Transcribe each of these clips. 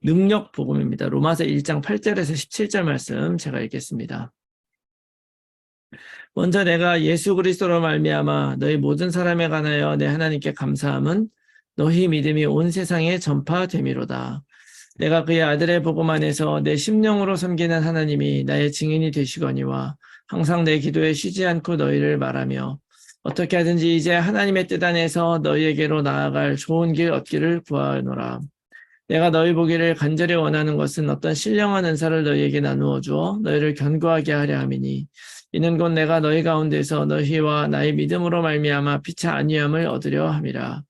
능력 복음입니다. 로마서 1장 8절에서 17절 말씀 제가 읽겠습니다. 먼저 내가 예수 그리스도로 말미암아 너희 모든 사람에 관하여 내 하나님께 감사함은 너희 믿음이 온 세상에 전파됨이로다. 내가 그의 아들의 복음 안에서 내 심령으로 섬기는 하나님이 나의 증인이 되시거니와 항상 내 기도에 쉬지 않고 너희를 말하며 어떻게 하든지 이제 하나님의 뜻 안에서 너희에게로 나아갈 좋은 길 얻기를 구하노라. 내가 너희 보기를 간절히 원하는 것은 어떤 신령한 은사를 너희에게 나누어 주어 너희를 견고하게 하려 함이니 이는 곧 내가 너희 가운데서 너희와 나의 믿음으로 말미암아 피차 안위함을 얻으려 함이라.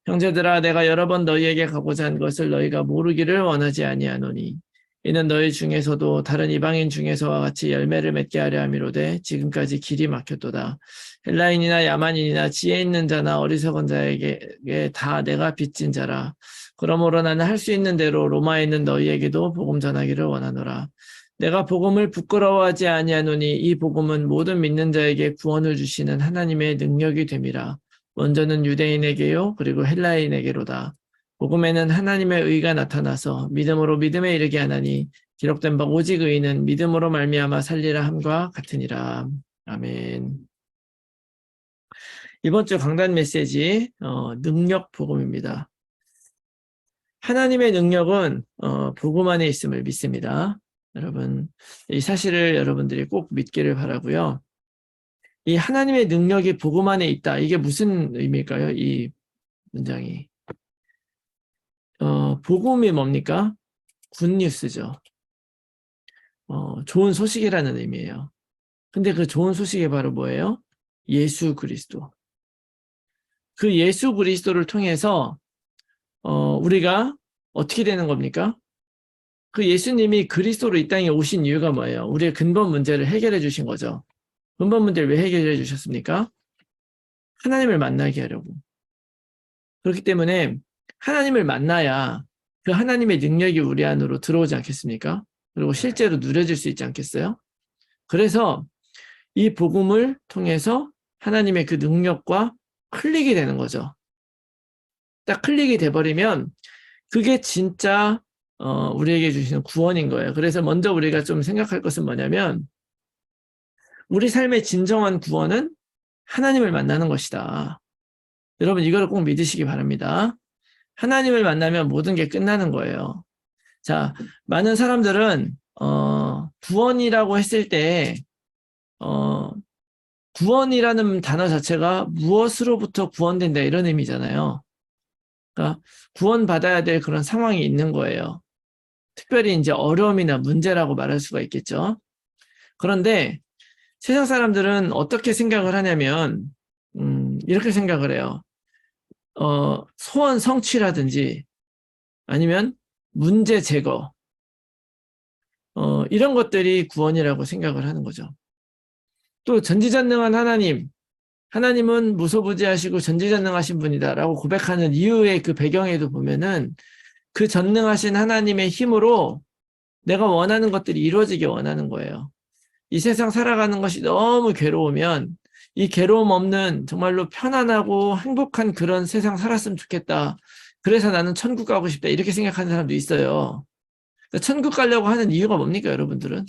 형제들아 내가 여러 번 너희에게 가고자 한 것을 너희가 모르기를 원하지 아니하노니 이는 너희 중에서도 다른 이방인 중에서와 같이 열매를 맺게 하려 함이로되 지금까지 길이 막혔도다. 헬라인이나 야만인이나 지혜 있는 자나 어리석은 자에게 다 내가 빚진 자라. 그러므로 나는 할 수 있는 대로 로마에 있는 너희에게도 복음 전하기를 원하노라. 내가 복음을 부끄러워하지 아니하노니 이 복음은 모든 믿는 자에게 구원을 주시는 하나님의 능력이 됨이라. 먼저는 유대인에게요 그리고 헬라인에게로다. 복음에는 하나님의 의가 나타나서 믿음으로 믿음에 이르게 하나니 기록된 바 오직 의인은 믿음으로 말미암아 살리라 함과 같으니라. 아멘. 이번 주 강단 메시지 능력 복음입니다. 하나님의 능력은 복음 안에 있음을 믿습니다. 여러분 이 사실을 여러분들이 꼭 믿기를 바라고요. 이 하나님의 능력이 복음 안에 있다. 이게 무슨 의미일까요? 이 문장이. 복음이 뭡니까? 굿뉴스죠. 좋은 소식이라는 의미예요. 근데 그 좋은 소식이 바로 뭐예요? 예수 그리스도. 그 예수 그리스도를 통해서 우리가 어떻게 되는 겁니까? 그 예수님이 그리스도로 이 땅에 오신 이유가 뭐예요? 우리의 근본 문제를 해결해 주신 거죠. 근본 문제를 왜 해결해 주셨습니까? 하나님을 만나게 하려고. 그렇기 때문에 하나님을 만나야 그 하나님의 능력이 우리 안으로 들어오지 않겠습니까? 그리고 실제로 누려질 수 있지 않겠어요? 그래서 이 복음을 통해서 하나님의 그 능력과 클릭이 되는 거죠. 딱 클릭이 돼버리면 그게 진짜 우리에게 주시는 구원인 거예요. 그래서 먼저 우리가 좀 생각할 것은 뭐냐면 우리 삶의 진정한 구원은 하나님을 만나는 것이다. 여러분 이걸 꼭 믿으시기 바랍니다. 하나님을 만나면 모든 게 끝나는 거예요. 자, 많은 사람들은 구원이라고 했을 때 구원이라는 단어 자체가 무엇으로부터 구원된다 이런 의미잖아요. 그러니까 구원받아야 될 그런 상황이 있는 거예요. 특별히 이제 어려움이나 문제라고 말할 수가 있겠죠. 그런데 세상 사람들은 어떻게 생각을 하냐면 이렇게 생각을 해요. 소원 성취라든지 아니면 문제 제거 이런 것들이 구원이라고 생각을 하는 거죠. 또 전지전능한 하나님은 무소부지하시고 전지전능하신 분이다라고 고백하는 이유의 그 배경에도 보면은 그 전능하신 하나님의 힘으로 내가 원하는 것들이 이루어지게 원하는 거예요. 이 세상 살아가는 것이 너무 괴로우면 이 괴로움 없는 정말로 편안하고 행복한 그런 세상 살았으면 좋겠다. 그래서 나는 천국 가고 싶다. 이렇게 생각하는 사람도 있어요. 천국 가려고 하는 이유가 뭡니까, 여러분들은?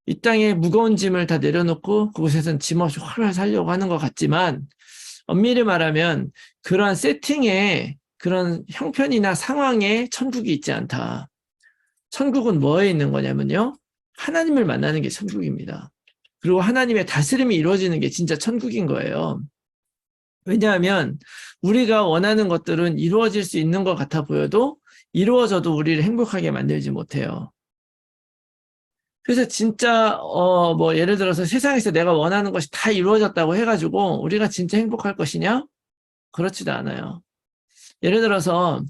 이 땅에 무거운 짐을 다 내려놓고 그곳에선 짐 없이 활활 살려고 하는 것 같지만 엄밀히 말하면 그러한 세팅에 그런 형편이나 상황에 천국이 있지 않다. 천국은 뭐에 있는 거냐면요. 하나님을 만나는 게 천국입니다. 그리고 하나님의 다스림이 이루어지는 게 진짜 천국인 거예요. 왜냐하면 우리가 원하는 것들은 이루어질 수 있는 것 같아 보여도 이루어져도 우리를 행복하게 만들지 못해요. 그래서 진짜 예를 들어서 세상에서 내가 원하는 것이 다 이루어졌다고 해가지고 우리가 진짜 행복할 것이냐? 그렇지도 않아요. 예를 들어서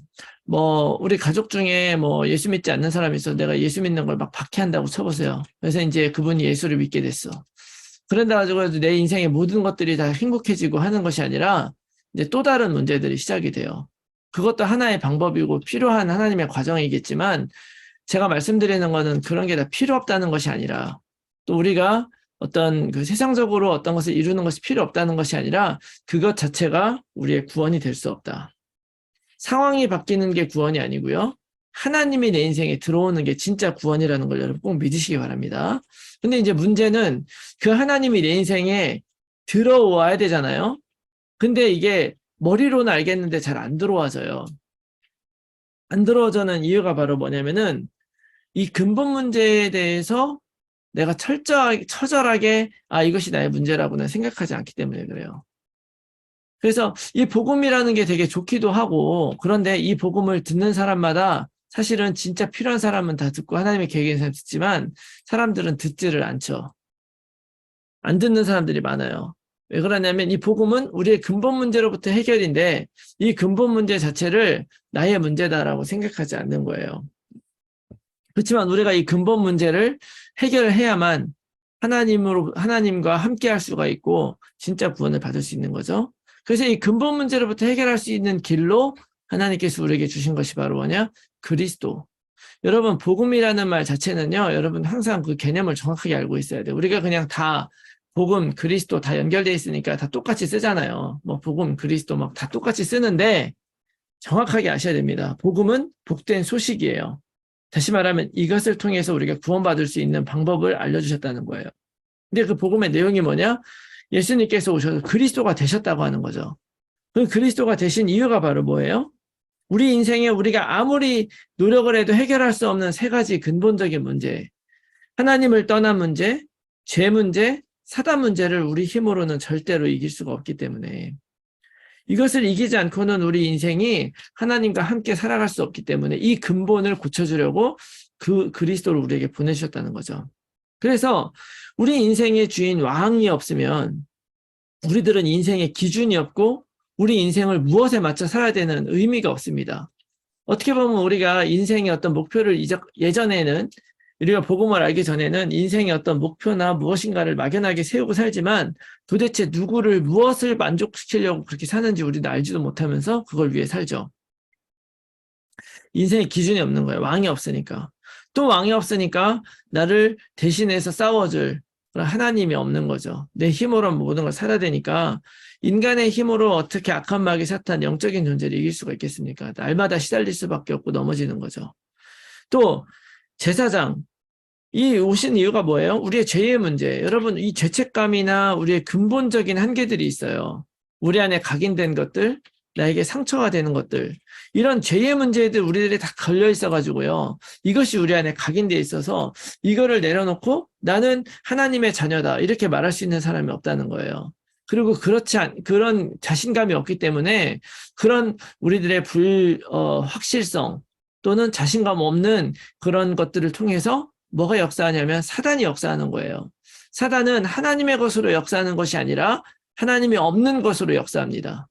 우리 가족 중에 예수 믿지 않는 사람이 있어 내가 예수 믿는 걸 막 박해한다고 쳐보세요. 그래서 이제 그분이 예수를 믿게 됐어. 그런다 가지고 내 인생의 모든 것들이 다 행복해지고 하는 것이 아니라 이제 또 다른 문제들이 시작이 돼요. 그것도 하나의 방법이고 필요한 하나님의 과정이겠지만 제가 말씀드리는 거는 그런 게 다 필요 없다는 것이 아니라 또 우리가 어떤 그 세상적으로 어떤 것을 이루는 것이 필요 없다는 것이 아니라 그것 자체가 우리의 구원이 될 수 없다. 상황이 바뀌는 게 구원이 아니고요. 하나님이 내 인생에 들어오는 게 진짜 구원이라는 걸 여러분 꼭 믿으시기 바랍니다. 근데 이제 문제는 그 하나님이 내 인생에 들어와야 되잖아요. 근데 이게 머리로는 알겠는데 잘 안 들어와져요. 안 들어와져는 이유가 바로 뭐냐면은 이 근본 문제에 대해서 내가 처절하게 이것이 나의 문제라고는 생각하지 않기 때문에 그래요. 그래서 이 복음이라는 게 되게 좋기도 하고, 그런데 이 복음을 듣는 사람마다 사실은 진짜 필요한 사람은 다 듣고 하나님의 계획에 사람 듣지만 사람들은 듣지를 않죠. 안 듣는 사람들이 많아요. 왜 그러냐면 이 복음은 우리의 근본 문제로부터 해결인데 이 근본 문제 자체를 나의 문제다라고 생각하지 않는 거예요. 그렇지만 우리가 이 근본 문제를 해결해야만 하나님과 함께 할 수가 있고 진짜 구원을 받을 수 있는 거죠. 그래서 이 근본 문제로부터 해결할 수 있는 길로 하나님께서 우리에게 주신 것이 바로 뭐냐? 그리스도. 여러분, 복음이라는 말 자체는요, 여러분 항상 그 개념을 정확하게 알고 있어야 돼요. 우리가 그냥 다 복음, 그리스도 다 연결되어 있으니까 다 똑같이 쓰잖아요. 뭐 복음, 그리스도 막 다 똑같이 쓰는데 정확하게 아셔야 됩니다. 복음은 복된 소식이에요. 다시 말하면 이것을 통해서 우리가 구원받을 수 있는 방법을 알려주셨다는 거예요. 근데 그 복음의 내용이 뭐냐? 예수님께서 오셔서 그리스도가 되셨다고 하는 거죠. 그 그리스도가 되신 이유가 바로 뭐예요? 우리 인생에 우리가 아무리 노력을 해도 해결할 수 없는 세 가지 근본적인 문제, 하나님을 떠난 문제, 죄 문제, 사단 문제를 우리 힘으로는 절대로 이길 수가 없기 때문에 이것을 이기지 않고는 우리 인생이 하나님과 함께 살아갈 수 없기 때문에 이 근본을 고쳐주려고 그 그리스도를 우리에게 보내주셨다는 거죠. 그래서 우리 인생의 주인 왕이 없으면 우리들은 인생의 기준이 없고 우리 인생을 무엇에 맞춰 살아야 되는 의미가 없습니다. 어떻게 보면 우리가 인생의 어떤 목표를 예전에는 우리가 복음을 알기 전에는 인생의 어떤 목표나 무엇인가를 막연하게 세우고 살지만 도대체 누구를 무엇을 만족시키려고 그렇게 사는지 우리는 알지도 못하면서 그걸 위해 살죠. 인생의 기준이 없는 거예요. 왕이 없으니까. 또 왕이 없으니까 나를 대신해서 싸워줄 하나님이 없는 거죠. 내 힘으로 모든 걸 살아야 되니까 인간의 힘으로 어떻게 악한 마귀 사탄 영적인 존재를 이길 수가 있겠습니까? 날마다 시달릴 수밖에 없고 넘어지는 거죠. 또 제사장 이 오신 이유가 뭐예요? 우리의 죄의 문제. 여러분 이 죄책감이나 우리의 근본적인 한계들이 있어요. 우리 안에 각인된 것들, 나에게 상처가 되는 것들, 이런 죄의 문제들 우리들이 다 걸려 있어가지고요. 이것이 우리 안에 각인되어 있어서 이거를 내려놓고 나는 하나님의 자녀다 이렇게 말할 수 있는 사람이 없다는 거예요. 그리고 그런 자신감이 없기 때문에 그런 우리들의 확실성 또는 자신감 없는 그런 것들을 통해서 뭐가 역사하냐면 사단이 역사하는 거예요. 사단은 하나님의 것으로 역사하는 것이 아니라 하나님이 없는 것으로 역사합니다.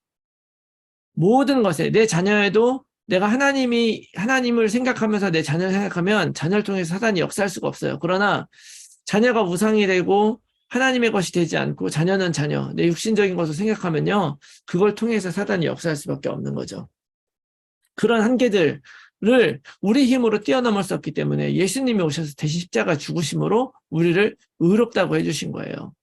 모든 것에 내 자녀에도 내가 하나님을 생각하면서 내 자녀를 생각하면 자녀를 통해서 사단이 역사할 수가 없어요. 그러나 자녀가 우상이 되고 하나님의 것이 되지 않고 자녀는 자녀, 내 육신적인 것을 생각하면요. 그걸 통해서 사단이 역사할 수밖에 없는 거죠. 그런 한계들을 우리 힘으로 뛰어넘을 수 없기 때문에 예수님이 오셔서 대신 십자가 죽으심으로 우리를 의롭다고 해주신 거예요.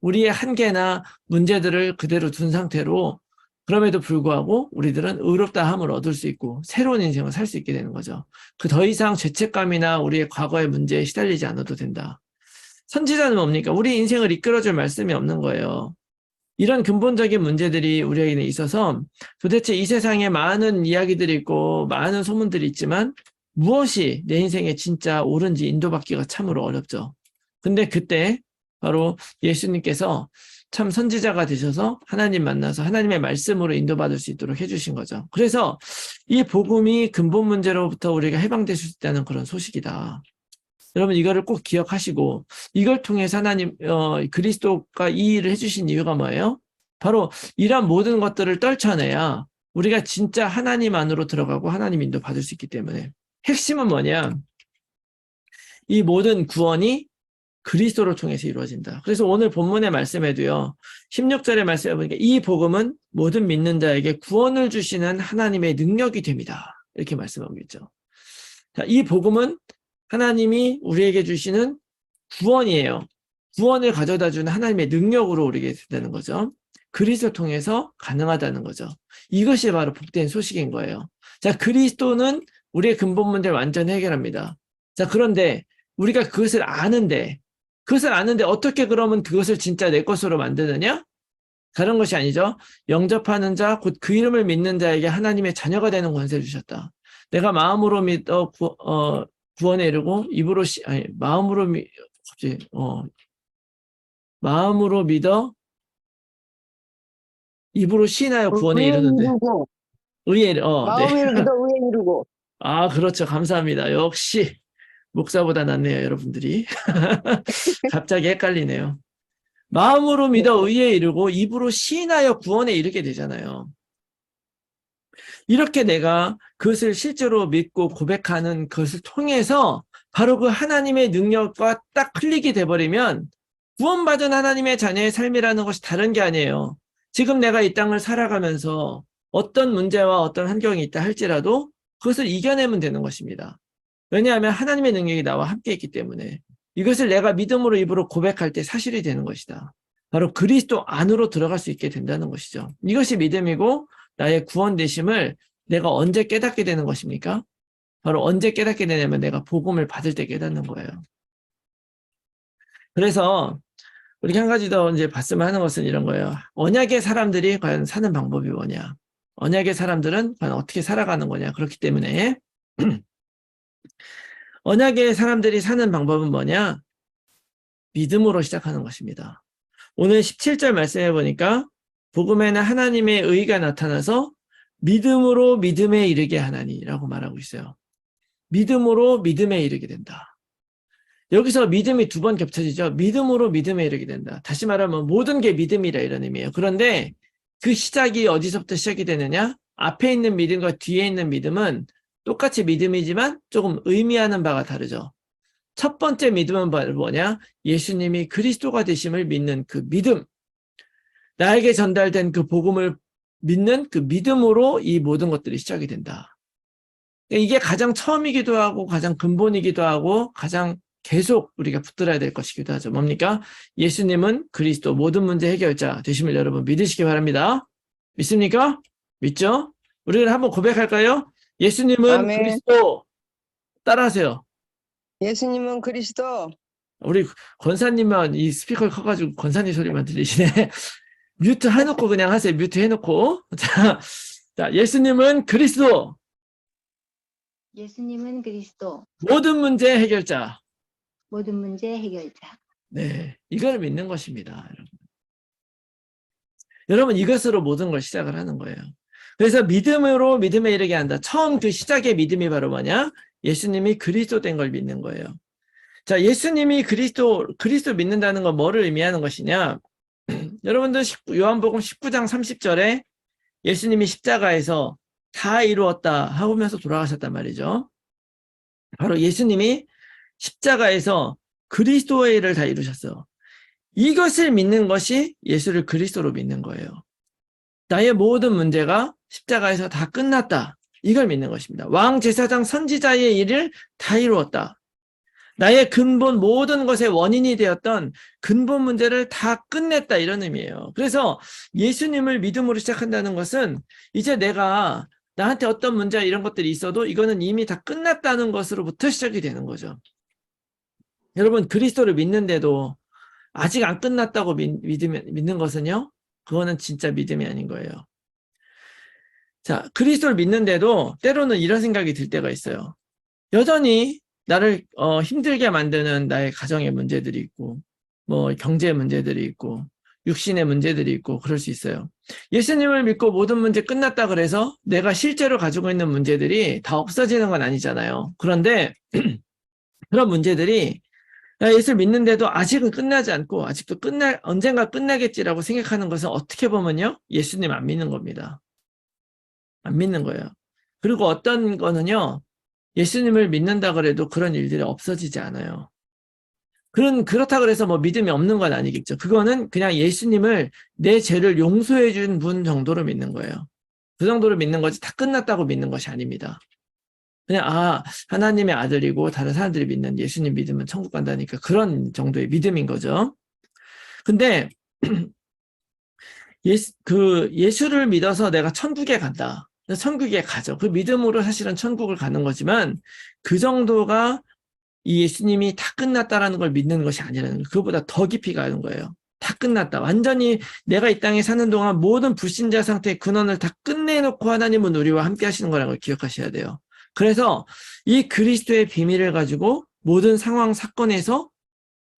우리의 한계나 문제들을 그대로 둔 상태로 그럼에도 불구하고 우리들은 의롭다 함을 얻을 수 있고 새로운 인생을 살 수 있게 되는 거죠. 그 더 이상 죄책감이나 우리의 과거의 문제에 시달리지 않아도 된다. 선지자는 뭡니까? 우리 인생을 이끌어줄 말씀이 없는 거예요. 이런 근본적인 문제들이 우리에게 있어서 도대체 이 세상에 많은 이야기들이 있고 많은 소문들이 있지만 무엇이 내 인생에 진짜 옳은지 인도받기가 참으로 어렵죠. 근데 그때 바로 예수님께서 참 선지자가 되셔서 하나님 만나서 하나님의 말씀으로 인도받을 수 있도록 해주신 거죠. 그래서 이 복음이 근본 문제로부터 우리가 해방될 수 있다는 그런 소식이다. 여러분 이거를 꼭 기억하시고 이걸 통해서 하나님 그리스도가 이 일을 해주신 이유가 뭐예요? 바로 이런 모든 것들을 떨쳐내야 우리가 진짜 하나님 안으로 들어가고 하나님 인도 받을 수 있기 때문에 핵심은 뭐냐? 이 모든 구원이 그리스도를 통해서 이루어진다. 그래서 오늘 본문의 말씀에도요. 16절의 말씀에 보니까 이 복음은 모든 믿는 자에게 구원을 주시는 하나님의 능력이 됩니다. 이렇게 말씀하고 있죠. 자, 이 복음은 하나님이 우리에게 주시는 구원이에요. 구원을 가져다 주는 하나님의 능력으로 우리에게 된다는 거죠. 그리스도 통해서 가능하다는 거죠. 이것이 바로 복된 소식인 거예요. 자, 그리스도는 우리의 근본 문제를 완전히 해결합니다. 자, 그런데 우리가 그것을 아는데 어떻게 그러면 그것을 진짜 내 것으로 만드느냐? 다른 것이 아니죠. 영접하는 자, 곧 그 이름을 믿는 자에게 하나님의 자녀가 되는 권세를 주셨다. 내가 마음으로 믿어 구원에 이르고 입으로 마음으로 믿어 입으로 시인하여 구원에 의에 이르는데 이르고 네. 마음으로 믿어 의에 이르고. 아, 그렇죠. 감사합니다. 역시 목사보다 낫네요, 여러분들이. 갑자기 헷갈리네요. 마음으로 믿어 의에 이르고 입으로 시인하여 구원에 이르게 되잖아요. 이렇게 내가 그것을 실제로 믿고 고백하는 것을 통해서 바로 그 하나님의 능력과 딱 클릭이 돼버리면 구원받은 하나님의 자녀의 삶이라는 것이 다른 게 아니에요. 지금 내가 이 땅을 살아가면서 어떤 문제와 어떤 환경이 있다 할지라도 그것을 이겨내면 되는 것입니다. 왜냐하면 하나님의 능력이 나와 함께 있기 때문에 이것을 내가 믿음으로 입으로 고백할 때 사실이 되는 것이다. 바로 그리스도 안으로 들어갈 수 있게 된다는 것이죠. 이것이 믿음이고 나의 구원 되심을 내가 언제 깨닫게 되는 것입니까? 바로 언제 깨닫게 되냐면 내가 복음을 받을 때 깨닫는 거예요. 그래서 우리 한 가지 더 이제 봤으면 하는 것은 이런 거예요. 언약의 사람들이 과연 사는 방법이 뭐냐? 언약의 사람들은 과연 어떻게 살아가는 거냐? 그렇기 때문에 언약의 사람들이 사는 방법은 뭐냐? 믿음으로 시작하는 것입니다. 오늘 17절 말씀해 보니까 복음에는 하나님의 의가 나타나서 믿음으로 믿음에 이르게 하나니라고 말하고 있어요. 믿음으로 믿음에 이르게 된다. 여기서 믿음이 두 번 겹쳐지죠. 믿음으로 믿음에 이르게 된다. 다시 말하면 모든 게 믿음이라 이런 의미예요. 그런데 그 시작이 어디서부터 시작이 되느냐? 앞에 있는 믿음과 뒤에 있는 믿음은 똑같이 믿음이지만 조금 의미하는 바가 다르죠. 첫 번째 믿음은 뭐냐? 예수님이 그리스도가 되심을 믿는 그 믿음. 나에게 전달된 그 복음을 믿는 그 믿음으로 이 모든 것들이 시작이 된다. 이게 가장 처음이기도 하고 가장 근본이기도 하고 가장 계속 우리가 붙들어야 될 것이기도 하죠. 뭡니까? 예수님은 그리스도 모든 문제 해결자 되심을 여러분 믿으시기 바랍니다. 믿습니까? 믿죠? 우리는 한번 고백할까요? 예수님은 아멘. 그리스도. 따라하세요. 예수님은 그리스도. 우리 권사님만 이 스피커 커가지고 권사님 소리만 들리시네. 뮤트 해놓고 그냥 하세요. 뮤트 해놓고. 자, 예수님은 그리스도. 예수님은 그리스도, 모든 문제 해결자. 모든 문제 해결자. 네, 이걸 믿는 것입니다. 여러분 이것으로 모든 걸 시작을 하는 거예요. 그래서 믿음으로 믿음에 이르게 한다. 처음 그 시작의 믿음이 바로 뭐냐? 예수님이 그리스도 된 걸 믿는 거예요. 자, 예수님이 그리스도 믿는다는 건 뭐를 의미하는 것이냐? 여러분들 요한복음 19장 30절에 예수님이 십자가에서 다 이루었다 하면서 돌아가셨단 말이죠. 바로 예수님이 십자가에서 그리스도의 일을 다 이루셨어요. 이것을 믿는 것이 예수를 그리스도로 믿는 거예요. 나의 모든 문제가 십자가에서 다 끝났다. 이걸 믿는 것입니다. 왕, 제사장, 선지자의 일을 다 이루었다. 나의 근본 모든 것의 원인이 되었던 근본 문제를 다 끝냈다. 이런 의미예요. 그래서 예수님을 믿음으로 시작한다는 것은 이제 내가 나한테 어떤 문제 이런 것들이 있어도 이거는 이미 다 끝났다는 것으로부터 시작이 되는 거죠. 여러분 그리스도를 믿는데도 아직 안 끝났다고 믿는 것은요. 그거는 진짜 믿음이 아닌 거예요. 자, 그리스도를 믿는데도 때로는 이런 생각이 들 때가 있어요. 여전히 나를 힘들게 만드는 나의 가정의 문제들이 있고 뭐 경제 문제들이 있고 육신의 문제들이 있고 그럴 수 있어요. 예수님을 믿고 모든 문제 끝났다 그래서 내가 실제로 가지고 있는 문제들이 다 없어지는 건 아니잖아요. 그런데 그런 문제들이 예수를 믿는데도 아직은 끝나지 않고 아직도 언젠가 끝나겠지라고 생각하는 것은 어떻게 보면요. 예수님 안 믿는 겁니다. 안 믿는 거예요. 그리고 어떤 거는요. 예수님을 믿는다 그래도 그런 일들이 없어지지 않아요. 그렇다 그래서 뭐 믿음이 없는 건 아니겠죠. 그거는 그냥 예수님을 내 죄를 용서해 준 분 정도로 믿는 거예요. 그 정도로 믿는 거지 다 끝났다고 믿는 것이 아닙니다. 그냥 하나님의 아들이고 다른 사람들이 믿는 예수님 믿으면 천국 간다니까 그런 정도의 믿음인 거죠. 근데 예수를 믿어서 내가 천국에 간다. 천국에 가죠. 그 믿음으로 사실은 천국을 가는 거지만 그 정도가 이 예수님이 다 끝났다라는 걸 믿는 것이 아니라는 거예요. 그거보다 더 깊이 가는 거예요. 다 끝났다. 완전히 내가 이 땅에 사는 동안 모든 불신자 상태의 근원을 다 끝내놓고 하나님은 우리와 함께 하시는 거라는 걸 기억하셔야 돼요. 그래서 이 그리스도의 비밀을 가지고 모든 상황, 사건에서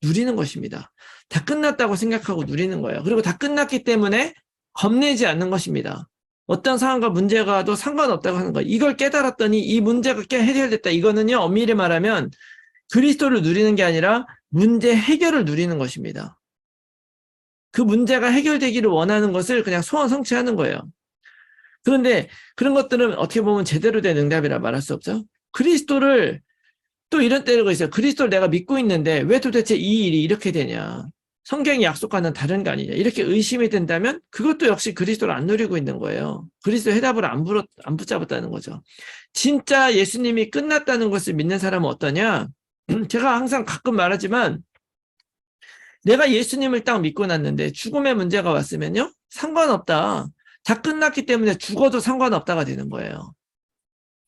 누리는 것입니다. 다 끝났다고 생각하고 누리는 거예요. 그리고 다 끝났기 때문에 겁내지 않는 것입니다. 어떤 상황과 문제가 와도 상관없다고 하는 거예요. 이걸 깨달았더니 이 문제가 해결됐다. 이거는요, 엄밀히 말하면 그리스도를 누리는 게 아니라 문제 해결을 누리는 것입니다. 그 문제가 해결되기를 원하는 것을 그냥 소원 성취하는 거예요. 그런데 그런 것들은 어떻게 보면 제대로 된 응답이라 말할 수 없죠. 그리스도를 또 이런 때가 있어요. 그리스도를 내가 믿고 있는데 왜 도대체 이 일이 이렇게 되냐. 성경이 약속하는 다른 거 아니냐. 이렇게 의심이 된다면 그것도 역시 그리스도를 안 누리고 있는 거예요. 그리스도 해답을 안 붙잡았다는 거죠. 진짜 예수님이 끝났다는 것을 믿는 사람은 어떠냐? 제가 항상 가끔 말하지만 내가 예수님을 딱 믿고 났는데 죽음의 문제가 왔으면요. 상관없다. 다 끝났기 때문에 죽어도 상관없다가 되는 거예요.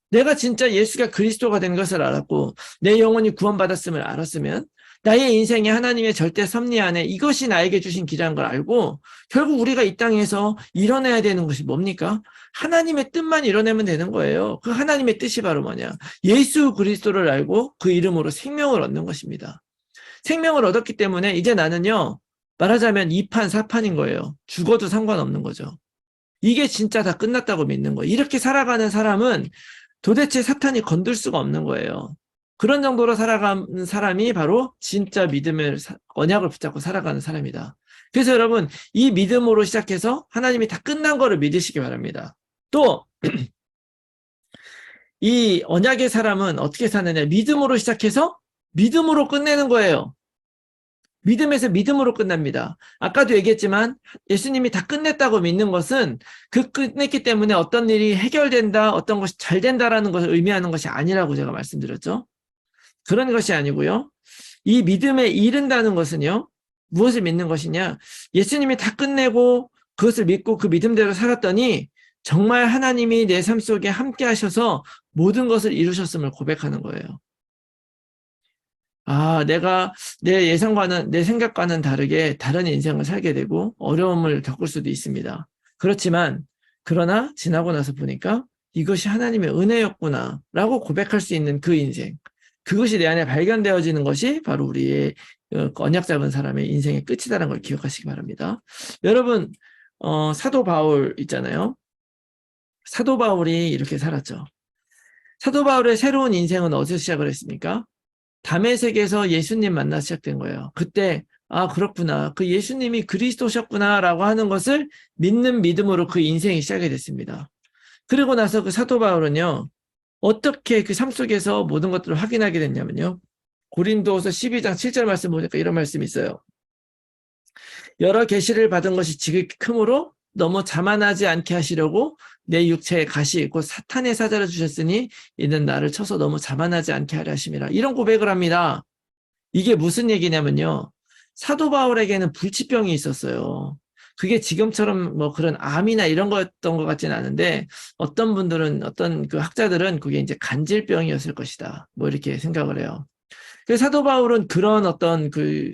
내가 진짜 예수가 그리스도가 된 것을 알았고 내 영혼이 구원받았음을 알았으면 나의 인생에 하나님의 절대 섭리 안에 이것이 나에게 주신 길이라는 걸 알고 결국 우리가 이 땅에서 이뤄내야 되는 것이 뭡니까? 하나님의 뜻만 이뤄내면 되는 거예요. 그 하나님의 뜻이 바로 뭐냐? 예수 그리스도를 알고 그 이름으로 생명을 얻는 것입니다. 생명을 얻었기 때문에 이제 나는요. 말하자면 2판 4판인 거예요. 죽어도 상관없는 거죠. 이게 진짜 다 끝났다고 믿는 거예요. 이렇게 살아가는 사람은 도대체 사탄이 건들 수가 없는 거예요. 그런 정도로 살아가는 사람이 바로 진짜 믿음의 언약을 붙잡고 살아가는 사람이다. 그래서 여러분 이 믿음으로 시작해서 하나님이 다 끝난 거를 믿으시기 바랍니다. 또 이 언약의 사람은 어떻게 사느냐. 믿음으로 시작해서 믿음으로 끝내는 거예요. 믿음에서 믿음으로 끝납니다. 아까도 얘기했지만 예수님이 다 끝냈다고 믿는 것은 그 끝냈기 때문에 어떤 일이 해결된다, 어떤 것이 잘 된다라는 것을 의미하는 것이 아니라고 제가 말씀드렸죠. 그런 것이 아니고요. 이 믿음에 이른다는 것은요. 무엇을 믿는 것이냐. 예수님이 다 끝내고 그것을 믿고 그 믿음대로 살았더니 정말 하나님이 내 삶 속에 함께 하셔서 모든 것을 이루셨음을 고백하는 거예요. 아, 내가 내 예상과는, 내 생각과는 다르게 다른 인생을 살게 되고 어려움을 겪을 수도 있습니다. 그렇지만, 그러나 지나고 나서 보니까 이것이 하나님의 은혜였구나 라고 고백할 수 있는 그 인생. 그것이 내 안에 발견되어지는 것이 바로 우리의 언약 잡은 사람의 인생의 끝이다라는 걸 기억하시기 바랍니다. 여러분, 사도 바울 있잖아요. 사도 바울이 이렇게 살았죠. 사도 바울의 새로운 인생은 어디서 시작을 했습니까? 다메섹에서 예수님 만나 시작된 거예요. 그때 아 그렇구나. 그 예수님이 그리스도셨구나라고 하는 것을 믿는 믿음으로 그 인생이 시작이 됐습니다. 그리고 나서 그 사도 바울은요. 어떻게 그 삶 속에서 모든 것들을 확인하게 됐냐면요. 고린도서 12장 7절 말씀 보니까 이런 말씀이 있어요. 여러 계시를 받은 것이 지극히 크므로 너무 자만하지 않게 하시려고 내 육체에 가시 곧 사탄의 사자를 주셨으니 이는 나를 쳐서 너무 자만하지 않게 하려 하심이라. 이런 고백을 합니다. 이게 무슨 얘기냐면요. 사도 바울에게는 불치병이 있었어요. 그게 지금처럼 뭐 그런 암이나 이런 거였던 것 같지는 않은데 어떤 분들은 어떤 그 학자들은 그게 이제 간질병이었을 것이다. 뭐 이렇게 생각을 해요. 그래서 사도 바울은 그런 어떤 그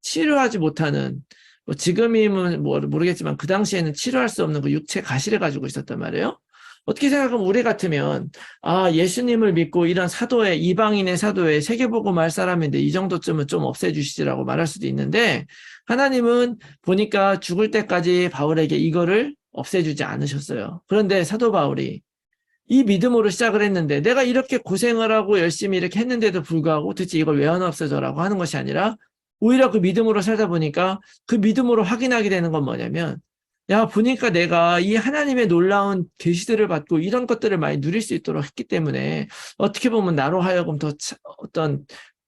치료하지 못하는 뭐 지금이면 모르겠지만 그 당시에는 치료할 수 없는 그 육체 가시를 가지고 있었단 말이에요. 어떻게 생각하면 우리 같으면 아 예수님을 믿고 이런 사도의 이방인의 사도의 세계복음할 사람인데 이 정도쯤은 좀 없애주시지라고 말할 수도 있는데 하나님은 보니까 죽을 때까지 바울에게 이거를 없애주지 않으셨어요. 그런데 사도 바울이 이 믿음으로 시작을 했는데 내가 이렇게 고생을 하고 열심히 이렇게 했는데도 불구하고 도대체 이걸 왜 안 없애줘라고 하는 것이 아니라 오히려 그 믿음으로 살다 보니까 그 믿음으로 확인하게 되는 건 뭐냐면 야 보니까 내가 이 하나님의 놀라운 계시들을 받고 이런 것들을 많이 누릴 수 있도록 했기 때문에 어떻게 보면 나로 하여금 더 어떤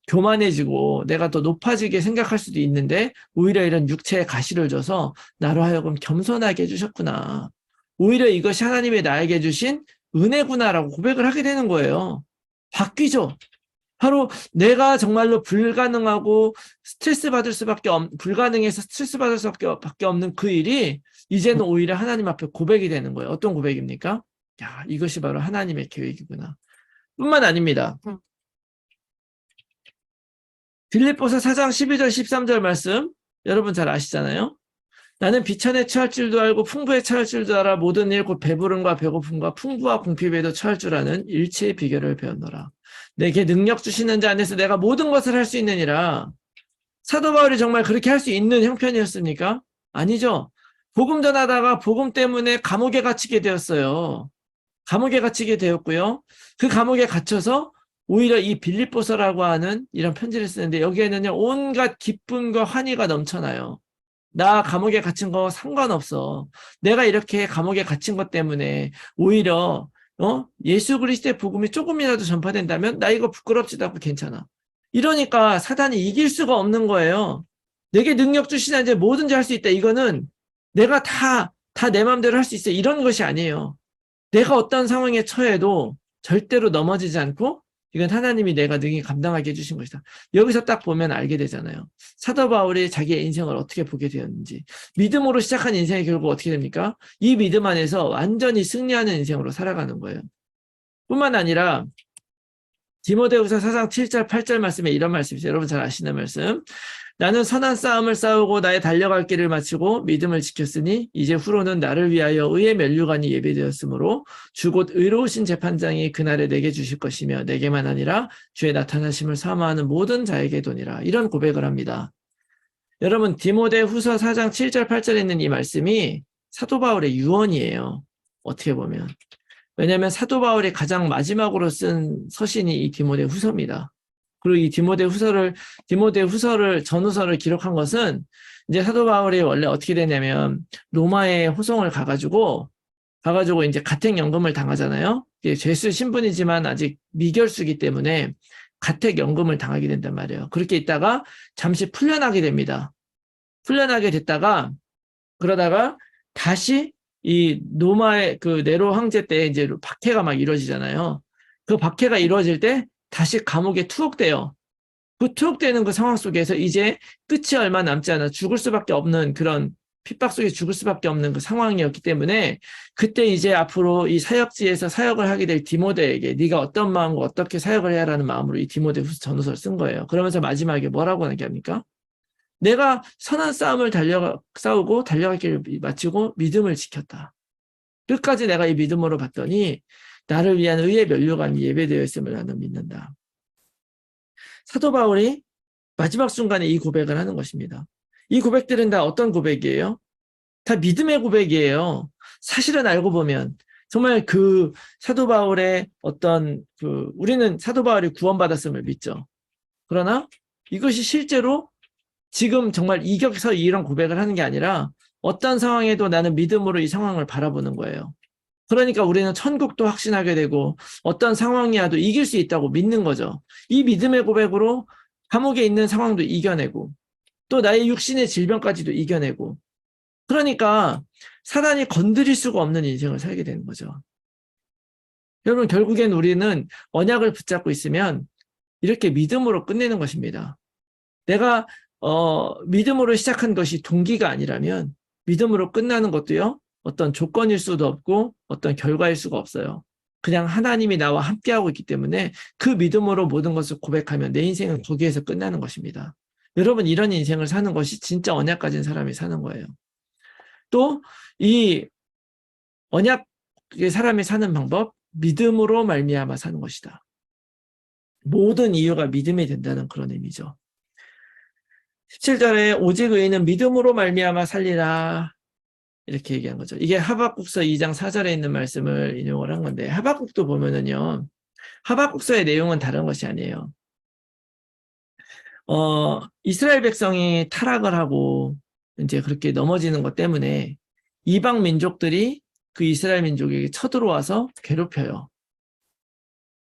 교만해지고 내가 더 높아지게 생각할 수도 있는데 오히려 이런 육체의 가시를 줘서 나로 하여금 겸손하게 해주셨구나. 오히려 이것이 하나님이 나에게 주신 은혜구나라고 고백을 하게 되는 거예요. 바뀌죠. 바로 내가 정말로 불가능하고 불가능해서 스트레스 받을 수밖에 없는 그 일이 이제는 오히려 하나님 앞에 고백이 되는 거예요. 어떤 고백입니까? 야, 이것이 바로 하나님의 계획이구나. 뿐만 아닙니다. 빌립보서 4장 12절 13절 말씀 여러분 잘 아시잖아요. 나는 비천에 처할 줄도 알고 풍부에 처할 줄도 알아 모든 일 곧 배부름과 배고픔과 풍부와 궁핍에도 처할 줄 아는 일체의 비결을 배웠노라. 내게 능력 주시는 자 안에서 내가 모든 것을 할 수 있느니라. 사도 바울이 정말 그렇게 할 수 있는 형편이었습니까? 아니죠. 복음 전하다가 복음 때문에 감옥에 갇히게 되었어요. 감옥에 갇히게 되었고요. 그 감옥에 갇혀서 오히려 이 빌립보서라고 하는 이런 편지를 쓰는데 여기에는요 온갖 기쁨과 환희가 넘쳐나요. 나 감옥에 갇힌 거 상관없어. 내가 이렇게 감옥에 갇힌 것 때문에 오히려 예수 그리스도의 복음이 조금이라도 전파된다면 나 이거 부끄럽지도 않고 괜찮아. 이러니까 사단이 이길 수가 없는 거예요. 내게 능력 주시나 이제 뭐든지 할 수 있다. 이거는 내가 다 내 마음대로 할 수 있어. 이런 것이 아니에요. 내가 어떤 상황에 처해도 절대로 넘어지지 않고 이건 하나님이 내가 능히 감당하게 해주신 것이다. 여기서 딱 보면 알게 되잖아요. 사도 바울이 자기의 인생을 어떻게 보게 되었는지. 믿음으로 시작한 인생이 결국 어떻게 됩니까? 이 믿음 안에서 완전히 승리하는 인생으로 살아가는 거예요. 뿐만 아니라 디모데후서 4장 7절 8절 말씀에 이런 말씀이죠. 여러분 잘 아시는 말씀. 나는 선한 싸움을 싸우고 나의 달려갈 길을 마치고 믿음을 지켰으니 이제 후로는 나를 위하여 의의 면류관이 예비되었으므로 주 곧 의로우신 재판장이 그날에 내게 주실 것이며 내게만 아니라 주의 나타나심을 사모하는 모든 자에게 도니라. 이런 고백을 합니다. 여러분 디모데후서 4장 7절 8절에 있는 이 말씀이 사도 바울의 유언이에요. 어떻게 보면. 왜냐하면 사도 바울이 가장 마지막으로 쓴 서신이 이 디모데후서입니다. 그리고 이 디모데후서를 전후서를 기록한 것은 이제 사도 바울이 원래 어떻게 되냐면 로마에 호송을 가가지고 이제 가택연금을 당하잖아요. 이게 죄수 신분이지만 아직 미결수기 때문에 가택연금을 당하게 된단 말이에요. 그렇게 있다가 잠시 풀려나게 됩니다. 풀려나게 됐다가 그러다가 다시 이 로마의 그 네로 황제 때 이제 박해가 막 이루어지잖아요. 그 박해가 이루어질 때 다시 감옥에 투옥돼요. 그 투옥되는 그 상황 속에서 이제 끝이 얼마 남지 않아 죽을 수밖에 없는 그런 핍박 속에 죽을 수밖에 없는 그 상황이었기 때문에 그때 이제 앞으로 이 사역지에서 사역을 하게 될 디모데에게 네가 어떤 마음과 어떻게 사역을 해야 하는 마음으로 이 디모데후서 전후서를 쓴 거예요. 그러면서 마지막에 뭐라고 얘기합니까? 내가 선한 싸움을 싸우고 달려갈 길을 마치고 믿음을 지켰다. 끝까지 내가 이 믿음으로 봤더니 나를 위한 의의 면류관이 예배되어 있음을 나는 믿는다. 사도 바울이 마지막 순간에 이 고백을 하는 것입니다. 이 고백들은 다 어떤 고백이에요? 다 믿음의 고백이에요. 사실은 알고 보면 정말 그 사도 바울의 어떤 우리는 사도 바울이 구원받았음을 믿죠. 그러나 이것이 실제로 지금 정말 이격서 이런 고백을 하는 게 아니라 어떤 상황에도 나는 믿음으로 이 상황을 바라보는 거예요. 그러니까 우리는 천국도 확신하게 되고 어떤 상황이라도 이길 수 있다고 믿는 거죠. 이 믿음의 고백으로 감옥에 있는 상황도 이겨내고 또 나의 육신의 질병까지도 이겨내고 그러니까 사단이 건드릴 수가 없는 인생을 살게 되는 거죠. 여러분 결국엔 우리는 언약을 붙잡고 있으면 이렇게 믿음으로 끝내는 것입니다. 내가 믿음으로 시작한 것이 동기가 아니라면 믿음으로 끝나는 것도요. 어떤 조건일 수도 없고 어떤 결과일 수가 없어요. 그냥 하나님이 나와 함께하고 있기 때문에 그 믿음으로 모든 것을 고백하면 내 인생은 거기에서 끝나는 것입니다. 여러분 이런 인생을 사는 것이 진짜 언약 가진 사람이 사는 거예요. 또 이 언약의 사람이 사는 방법 믿음으로 말미암아 사는 것이다. 모든 이유가 믿음이 된다는 그런 의미죠. 17절에 오직 의인은 믿음으로 말미암아 살리라 이렇게 얘기한 거죠. 이게 하박국서 2장 4절에 있는 말씀을 인용을 한 건데 하박국도 보면은요. 하박국서의 내용은 다른 것이 아니에요. 이스라엘 백성이 타락을 하고 이제 그렇게 넘어지는 것 때문에 이방 민족들이 그 이스라엘 민족에게 쳐들어와서 괴롭혀요.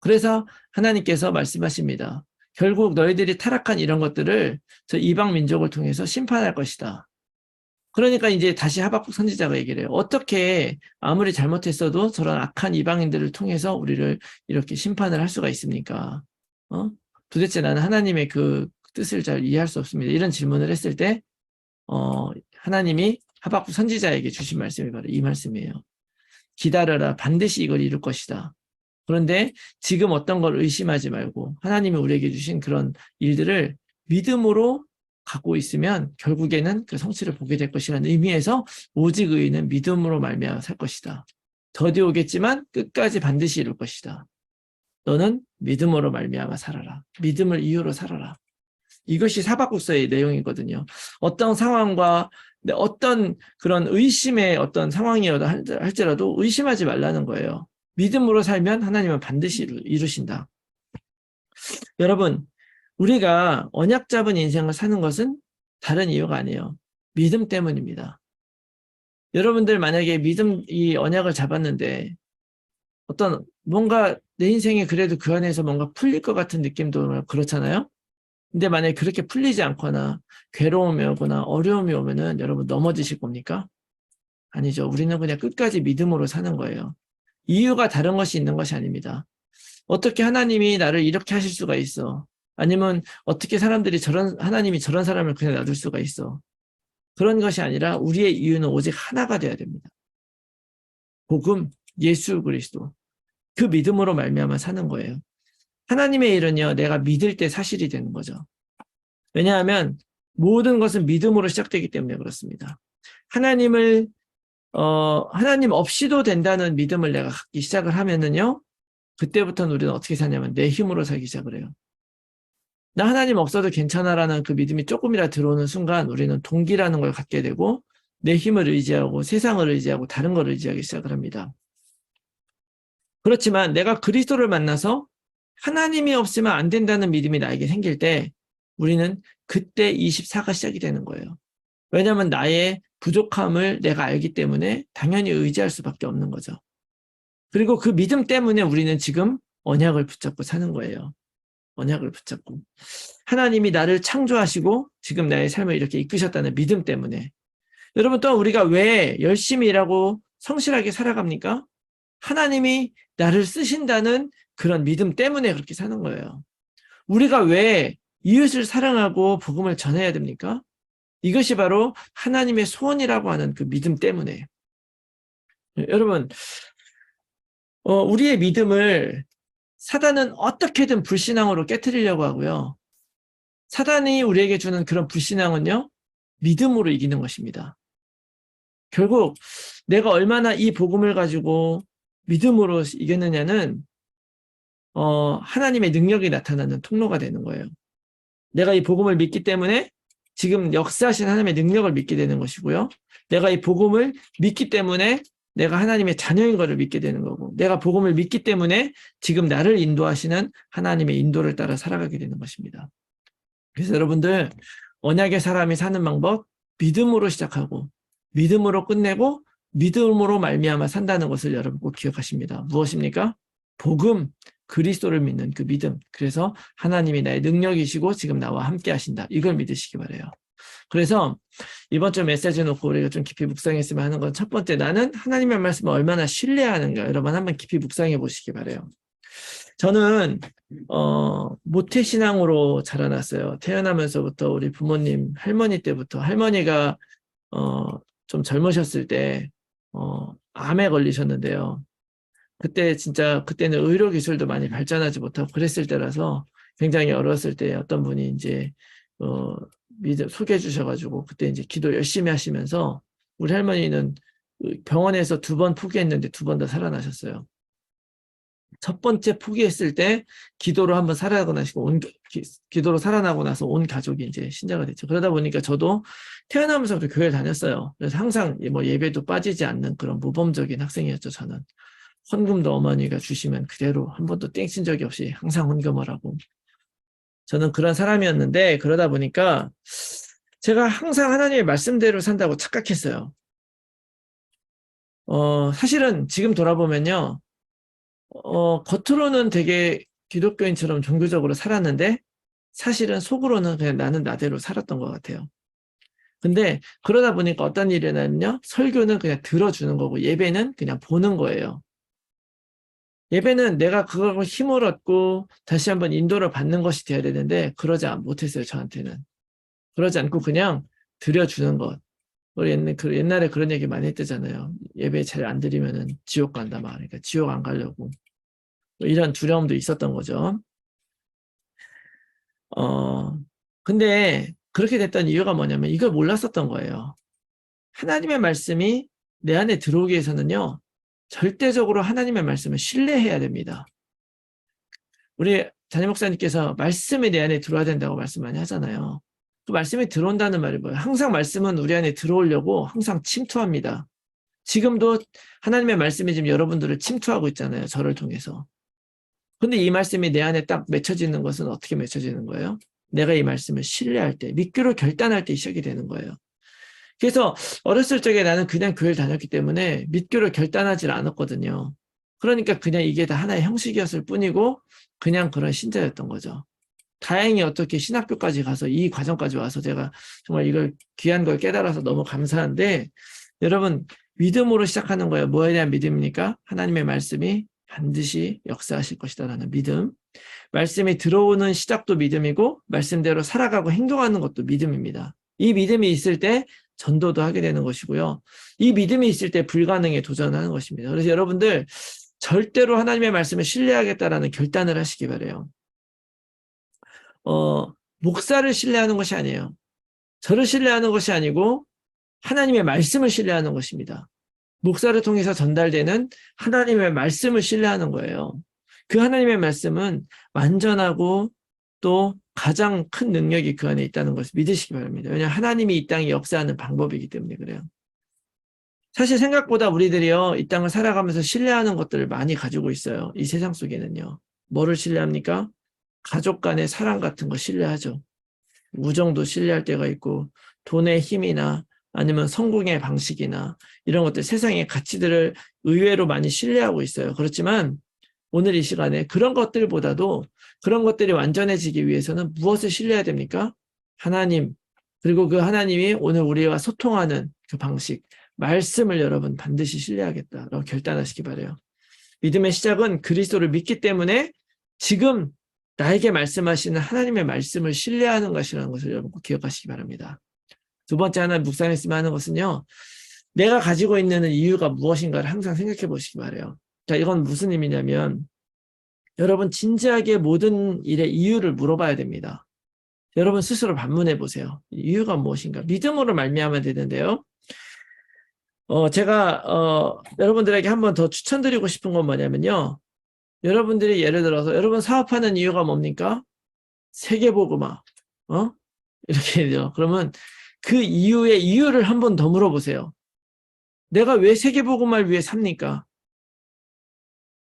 그래서 하나님께서 말씀하십니다. 결국 너희들이 타락한 이런 것들을 저 이방 민족을 통해서 심판할 것이다. 그러니까 이제 다시 하박국 선지자가 얘기를 해요. 어떻게 아무리 잘못했어도 저런 악한 이방인들을 통해서 우리를 이렇게 심판을 할 수가 있습니까? 도대체 나는 하나님의 그 뜻을 잘 이해할 수 없습니다. 이런 질문을 했을 때 하나님이 하박국 선지자에게 주신 말씀이 바로 이 말씀이에요. 기다려라. 반드시 이걸 이룰 것이다. 그런데 지금 어떤 걸 의심하지 말고 하나님이 우리에게 주신 그런 일들을 믿음으로 갖고 있으면 결국에는 그 성취를 보게 될 것이라는 의미에서 오직 의인은 믿음으로 말미암아 살 것이다. 더디 오겠지만 끝까지 반드시 이룰 것이다. 너는 믿음으로 말미암아 살아라. 믿음을 이유로 살아라. 이것이 사박국서의 내용이거든요. 어떤 상황과 어떤 그런 의심의 어떤 상황이어도 할지라도 의심하지 말라는 거예요. 믿음으로 살면 하나님은 반드시 이루신다. 여러분, 우리가 언약 잡은 인생을 사는 것은 다른 이유가 아니에요. 믿음 때문입니다. 여러분들 만약에 이 언약을 잡았는데 어떤 뭔가 내 인생에 그래도 그 안에서 뭔가 풀릴 것 같은 느낌도 그렇잖아요. 근데 만약에 그렇게 풀리지 않거나 괴로움이 오거나 어려움이 오면은 여러분 넘어지실 겁니까? 아니죠. 우리는 그냥 끝까지 믿음으로 사는 거예요. 이유가 다른 것이 있는 것이 아닙니다. 어떻게 하나님이 나를 이렇게 하실 수가 있어? 아니면 어떻게 하나님이 저런 사람을 그냥 놔둘 수가 있어? 그런 것이 아니라 우리의 이유는 오직 하나가 돼야 됩니다. 복음, 예수 그리스도. 그 믿음으로 말미암아 사는 거예요. 하나님의 일은요, 내가 믿을 때 사실이 되는 거죠. 왜냐하면 모든 것은 믿음으로 시작되기 때문에 그렇습니다. 하나님 없이도 된다는 믿음을 내가 갖기 시작을 하면은요, 그때부터는 우리는 어떻게 사냐면 내 힘으로 살기 시작을 해요. 나 하나님 없어도 괜찮아라는 그 믿음이 조금이라 들어오는 순간 우리는 동기라는 걸 갖게 되고 내 힘을 의지하고 세상을 의지하고 다른 걸 의지하기 시작을 합니다. 그렇지만 내가 그리스도를 만나서 하나님이 없으면 안 된다는 믿음이 나에게 생길 때 우리는 그때 24가 시작이 되는 거예요. 왜냐하면 나의 부족함을 내가 알기 때문에 당연히 의지할 수밖에 없는 거죠. 그리고 그 믿음 때문에 우리는 지금 언약을 붙잡고 사는 거예요. 언약을 붙잡고. 하나님이 나를 창조하시고 지금 나의 삶을 이렇게 이끄셨다는 믿음 때문에. 여러분 또 우리가 왜 열심히 일하고 성실하게 살아갑니까? 하나님이 나를 쓰신다는 그런 믿음 때문에 그렇게 사는 거예요. 우리가 왜 이웃을 사랑하고 복음을 전해야 됩니까? 이것이 바로 하나님의 소원이라고 하는 그 믿음 때문에. 여러분, 우리의 믿음을 사단은 어떻게든 불신앙으로 깨트리려고 하고요. 사단이 우리에게 주는 그런 불신앙은요, 믿음으로 이기는 것입니다. 결국 내가 얼마나 이 복음을 가지고 믿음으로 이겼느냐는 하나님의 능력이 나타나는 통로가 되는 거예요. 내가 이 복음을 믿기 때문에 지금 역사하신 하나님의 능력을 믿게 되는 것이고요. 내가 이 복음을 믿기 때문에 내가 하나님의 자녀인 것을 믿게 되는 거고, 내가 복음을 믿기 때문에 지금 나를 인도하시는 하나님의 인도를 따라 살아가게 되는 것입니다. 그래서 여러분들 언약의 사람이 사는 방법, 믿음으로 시작하고 믿음으로 끝내고 믿음으로 말미암아 산다는 것을 여러분 꼭 기억하십니다. 무엇입니까? 복음, 그리스도를 믿는 그 믿음. 그래서 하나님이 나의 능력이시고 지금 나와 함께 하신다. 이걸 믿으시기 바라요. 그래서 이번 주 메시지 놓고 우리가 좀 깊이 묵상했으면 하는 건 첫 번째, 나는 하나님의 말씀을 얼마나 신뢰하는가. 여러분 한번 깊이 묵상해 보시기 바라요. 저는 모태신앙으로 자라났어요. 태어나면서부터 우리 부모님, 할머니 때부터, 할머니가 좀 젊으셨을 때 암에 걸리셨는데요. 그때는 의료 기술도 많이 발전하지 못하고 그랬을 때라서 굉장히 어렸을 때 어떤 분이 이제 소개해 주셔가지고 그때 이제 기도 열심히 하시면서 우리 할머니는 병원에서 2번 포기했는데 2번 다 살아나셨어요. 첫 번째 포기했을 때 기도로 한번 기도로 살아나고 나서 온 가족이 이제 신자가 됐죠. 그러다 보니까 저도 태어나면서부터 교회를 다녔어요. 그래서 항상 뭐 예배도 빠지지 않는 그런 모범적인 학생이었죠, 저는. 헌금도 어머니가 주시면 그대로 한 번도 땡친 적이 없이 항상 헌금을 하고. 저는 그런 사람이었는데 그러다 보니까 제가 항상 하나님의 말씀대로 산다고 착각했어요. 사실은 지금 돌아보면요. 겉으로는 되게 기독교인처럼 종교적으로 살았는데 사실은 속으로는 그냥 나는 나대로 살았던 것 같아요. 근데 그러다 보니까 어떤 일이 일어나면요. 설교는 그냥 들어주는 거고 예배는 그냥 보는 거예요. 예배는 내가 그걸 힘을 얻고 다시 한번 인도를 받는 것이 되어야 되는데 그러지 못했어요, 저한테는. 그러지 않고 그냥 드려주는 것. 우리 옛날에 그런 얘기 많이 했대잖아요. 예배 잘 안 드리면은 지옥 간다 막. 그러니까 지옥 안 가려고. 뭐 이런 두려움도 있었던 거죠. 근데 그렇게 됐던 이유가 뭐냐면 이걸 몰랐었던 거예요. 하나님의 말씀이 내 안에 들어오기 위해서는요, 절대적으로 하나님의 말씀을 신뢰해야 됩니다. 우리 담임 목사님께서 말씀이 내 안에 들어와야 된다고 말씀 많이 하잖아요. 그 말씀이 들어온다는 말이 뭐예요? 항상 말씀은 우리 안에 들어오려고 항상 침투합니다. 지금도 하나님의 말씀이 지금 여러분들을 침투하고 있잖아요. 저를 통해서. 근데 이 말씀이 내 안에 딱 맺혀지는 것은 어떻게 맺혀지는 거예요? 내가 이 말씀을 신뢰할 때, 믿기로 결단할 때 시작이 되는 거예요. 그래서 어렸을 적에 나는 그냥 교회를 다녔기 때문에 믿기로 결단하지 않았거든요. 그러니까 그냥 이게 다 하나의 형식이었을 뿐이고 그냥 그런 신자였던 거죠. 다행히 어떻게 신학교까지 가서 이 과정까지 와서 제가 정말 이걸 귀한 걸 깨달아서 너무 감사한데, 여러분 믿음으로 시작하는 거예요. 뭐에 대한 믿음입니까? 하나님의 말씀이 반드시 역사하실 것이다라는 믿음. 말씀이 들어오는 시작도 믿음이고 말씀대로 살아가고 행동하는 것도 믿음입니다. 이 믿음이 있을 때 전도도 하게 되는 것이고요. 이 믿음이 있을 때 불가능에 도전하는 것입니다. 그래서 여러분들 절대로 하나님의 말씀을 신뢰하겠다라는 결단을 하시기 바라요. 목사를 신뢰하는 것이 아니에요. 저를 신뢰하는 것이 아니고 하나님의 말씀을 신뢰하는 것입니다. 목사를 통해서 전달되는 하나님의 말씀을 신뢰하는 거예요. 그 하나님의 말씀은 완전하고 또 가장 큰 능력이 그 안에 있다는 것을 믿으시기 바랍니다. 왜냐하면 하나님이 이 땅에 역사하는 방법이기 때문에 그래요. 사실 생각보다 우리들이요, 이 땅을 살아가면서 신뢰하는 것들을 많이 가지고 있어요. 이 세상 속에는요. 뭐를 신뢰합니까? 가족 간의 사랑 같은 거 신뢰하죠. 우정도 신뢰할 때가 있고, 돈의 힘이나 아니면 성공의 방식이나 이런 것들, 세상의 가치들을 의외로 많이 신뢰하고 있어요. 그렇지만 오늘 이 시간에 그런 것들보다도 그런 것들이 완전해지기 위해서는 무엇을 신뢰해야 됩니까? 하나님, 그리고 그 하나님이 오늘 우리와 소통하는 그 방식, 말씀을 여러분 반드시 신뢰하겠다라고 결단하시기 바라요. 믿음의 시작은 그리스도를 믿기 때문에 지금 나에게 말씀하시는 하나님의 말씀을 신뢰하는 것이라는 것을 여러분 꼭 기억하시기 바랍니다. 두 번째 하나 묵상에 쓰면 하는 것은요, 내가 가지고 있는 이유가 무엇인가를 항상 생각해 보시기 바라요. 자, 이건 무슨 의미냐면 여러분 진지하게 모든 일의 이유를 물어봐야 됩니다. 여러분 스스로 반문해 보세요. 이유가 무엇인가? 믿음으로 말미암아야 되는데요. 제가 여러분들에게 한 번 더 추천드리고 싶은 건 뭐냐면요. 여러분들이 예를 들어서 여러분 사업하는 이유가 뭡니까? 세계복음화. 이렇게 되죠. 그러면 그 이유의 이유를 한 번 더 물어보세요. 내가 왜 세계복음화를 위해 삽니까?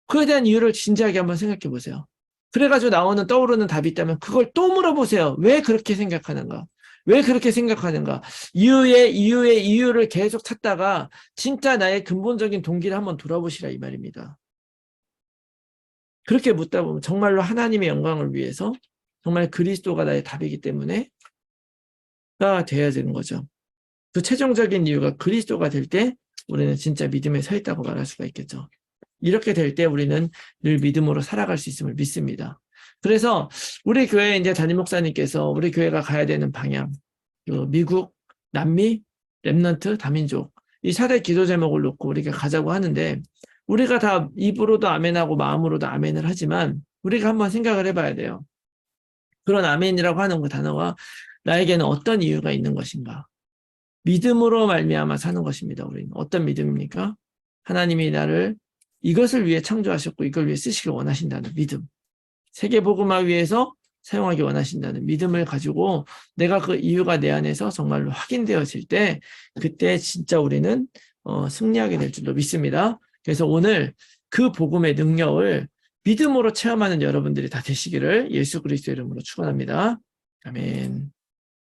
그에 대한 이유를 진지하게 한번 생각해 보세요. 그래가지고 떠오르는 답이 있다면 그걸 또 물어보세요. 왜 그렇게 생각하는가? 왜 그렇게 생각하는가? 이유를 계속 찾다가 진짜 나의 근본적인 동기를 한번 돌아보시라 이 말입니다. 그렇게 묻다 보면 정말로 하나님의 영광을 위해서 정말 그리스도가 나의 답이기 때문에 가 돼야 되는 거죠. 그 최종적인 이유가 그리스도가 될 때 우리는 진짜 믿음에 서 있다고 말할 수가 있겠죠. 이렇게 될 때 우리는 늘 믿음으로 살아갈 수 있음을 믿습니다. 그래서 우리 교회 이제 담임 목사님께서 우리 교회가 가야 되는 방향, 미국, 남미, 렘넌트, 다민족 이 4대 기도 제목을 놓고 우리가 가자고 하는데 우리가 다 입으로도 아멘하고 마음으로도 아멘을 하지만 우리가 한번 생각을 해봐야 돼요. 그런 아멘이라고 하는 그 단어가 나에게는 어떤 이유가 있는 것인가? 믿음으로 말미암아 사는 것입니다. 우리는 어떤 믿음입니까? 하나님이 나를 이것을 위해 창조하셨고 이걸 위해 쓰시길 원하신다는 믿음. 세계복음화 위해서 사용하기 원하신다는 믿음을 가지고 내가 그 이유가 내 안에서 정말로 확인되어질 때 그때 진짜 우리는 승리하게 될 줄로 믿습니다. 그래서 오늘 그 복음의 능력을 믿음으로 체험하는 여러분들이 다 되시기를 예수 그리스도의 이름으로 축원합니다. 아멘.